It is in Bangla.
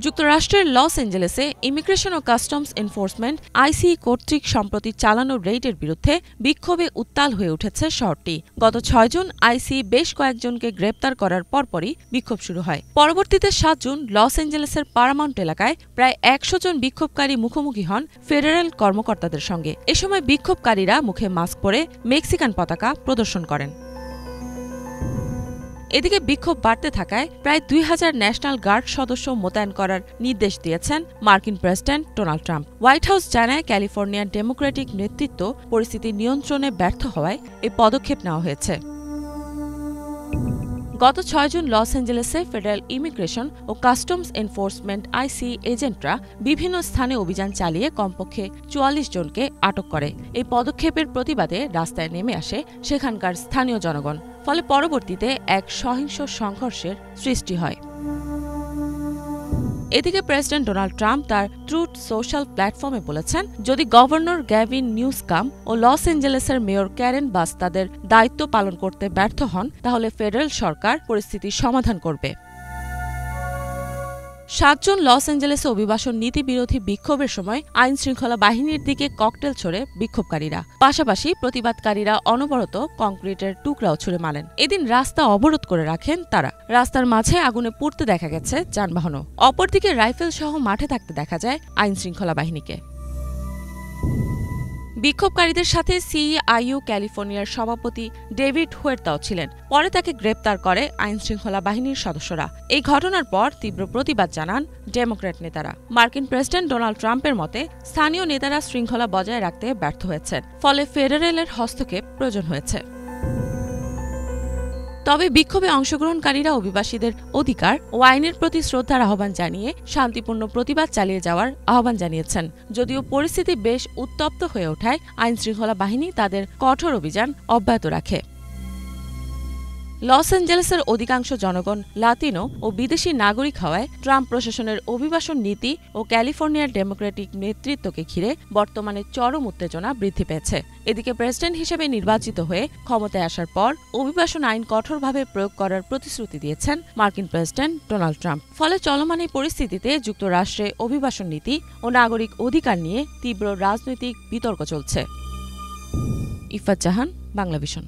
যুক্তরাষ্ট্রের লস এঞ্জেলেসে ইমিগ্রেশন ও কাস্টমস এনফোর্সমেন্ট আইসি কর্তৃক সম্প্রতি চালানো রেইডের বিরুদ্ধে বিক্ষোভে উত্তাল হয়ে উঠেছে শহরটি। গত ৬ জুন আইসি বেশ কয়েকজনকে গ্রেপ্তার করার পরপরই বিক্ষোভ শুরু হয়। পরবর্তীতে ৭ জুন লস এঞ্জেলেসের পারামাউন্ট এলাকায় প্রায় ১০০ জন বিক্ষোভকারী মুখোমুখি হন ফেডারেল কর্মকর্তাদের সঙ্গে। এ সময় বিক্ষোভকারীরা মুখে মাস্ক পরে মেক্সিকান পতাকা প্রদর্শন করেন। এদিকে বিক্ষোভ বাড়তে থাকায় প্রায় ২,০০০ ন্যাশনাল গার্ড সদস্য মোতায়েন করার নির্দেশ দিয়েছেন মার্কিন president Donald Trump. White house জানায়, ক্যালিফোর্নিয়ার ডেমোক্রেটিক নেতৃত্ব পরিস্থিতি নিয়ন্ত্রণে ব্যর্থ হওয়ায় এই পদক্ষেপ নেওয়া হয়েছে। গত ৬ জুন লস এঞ্জেলেসে ফেডারেল ইমিগ্রেশন ও কাস্টমস এনফোর্সমেন্ট আইসি এজেন্টরা বিভিন্ন স্থানে অভিযান চালিয়ে কমপক্ষে ৪৪ জনকে আটক করে। এই পদক্ষেপের প্রতিবাদে রাস্তায় নেমে আসে সেখানকার স্থানীয় জনগণ। ফলে পরবর্তীতে এক সহিংস সংঘর্ষের সৃষ্টি হয়। এদিকে প্রেসিডেন্ট ডোনাল্ড ট্রাম্প তার ট্রুথ সোশ্যাল প্ল্যাটফর্মে বলেছেন, যদি গভর্নর গ্যাভিন নিউসকাম ও লস এঞ্জেলেসের মেয়র ক্যারেন বাস তাদের দায়িত্ব পালন করতে ব্যর্থ হন, তাহলে ফেডারেল সরকার পরিস্থিতির সমাধান করবে। ৭ জুন লস এঞ্জেলেসে অভিবাসন নীতি বিরোধী বিক্ষোভের সময় আইনশৃঙ্খলা বাহিনীর দিকে ককটেল ছোড়ে বিক্ষোভকারীরা। পাশাপাশি প্রতিবাদকারীরা অনবরত কংক্রিটের টুকরাও ছুড়ে মারেন। এদিন রাস্তা অবরোধ করে রাখেন তারা। রাস্তার মাঝে আগুনে পুড়তে দেখা গেছে যানবাহনও। অপরদিকে রাইফেল সহ মাঠে থাকতে দেখা যায় আইনশৃঙ্খলা বাহিনীকে। বিক্ষোভকারীদের সাথে সিআইইউ ক্যালিফোর্নিয়ার সভাপতি ডেভিড হুয়ের্তাও ছিলেন। পরে তাকে গ্রেপ্তার করে আইনশৃঙ্খলা বাহিনীর সদস্যরা। এই ঘটনার পর তীব্র প্রতিবাদ জানান ডেমোক্র্যাট নেতারা। মার্কিন প্রেসিডেন্ট ডোনাল্ড ট্রাম্পের মতে, স্থানীয় নেতারা শৃঙ্খলা বজায় রাখতে ব্যর্থ হয়েছেন, ফলে ফেডারেলের হস্তক্ষেপ প্রয়োজন হয়েছে। তবে বিক্ষোভে অংশগ্রহণকারীরা অভিবাসীদের অধিকার ও আইনের প্রতি শ্রদ্ধার আহ্বান জানিয়ে শান্তিপূর্ণ প্রতিবাদ চালিয়ে যাওয়ার আহ্বান জানিয়েছেন। যদিও পরিস্থিতি বেশ উত্তপ্ত হয়ে ওঠায় আইনশৃঙ্খলা বাহিনী তাদের কঠোর অভিযান অব্যাহত রাখে। লস এঞ্জেলেসের অধিকাংশ জনগণ লাতিনো ও বিদেশি নাগরিক হওয়ায় ট্রাম্প প্রশাসনের অভিবাসন নীতি ও ক্যালিফোর্নিয়ার ডেমোক্রেটিক নেতৃত্বকে ঘিরে বর্তমানে চরম উত্তেজনা বৃদ্ধি পেয়েছে। এদিকে প্রেসিডেন্ট হিসেবে নির্বাচিত হয়ে ক্ষমতায় আসার পর অভিবাসন আইন কঠোরভাবে প্রয়োগ করার প্রতিশ্রুতি দিয়েছেন মার্কিন প্রেসিডেন্ট ডোনাল্ড ট্রাম্প। ফলে চলমান এই পরিস্থিতিতে যুক্তরাষ্ট্রে অভিবাসন নীতি ও নাগরিক অধিকার নিয়ে তীব্র রাজনৈতিক বিতর্ক চলছে। ইফাত জাহান, বাংলাভিশন।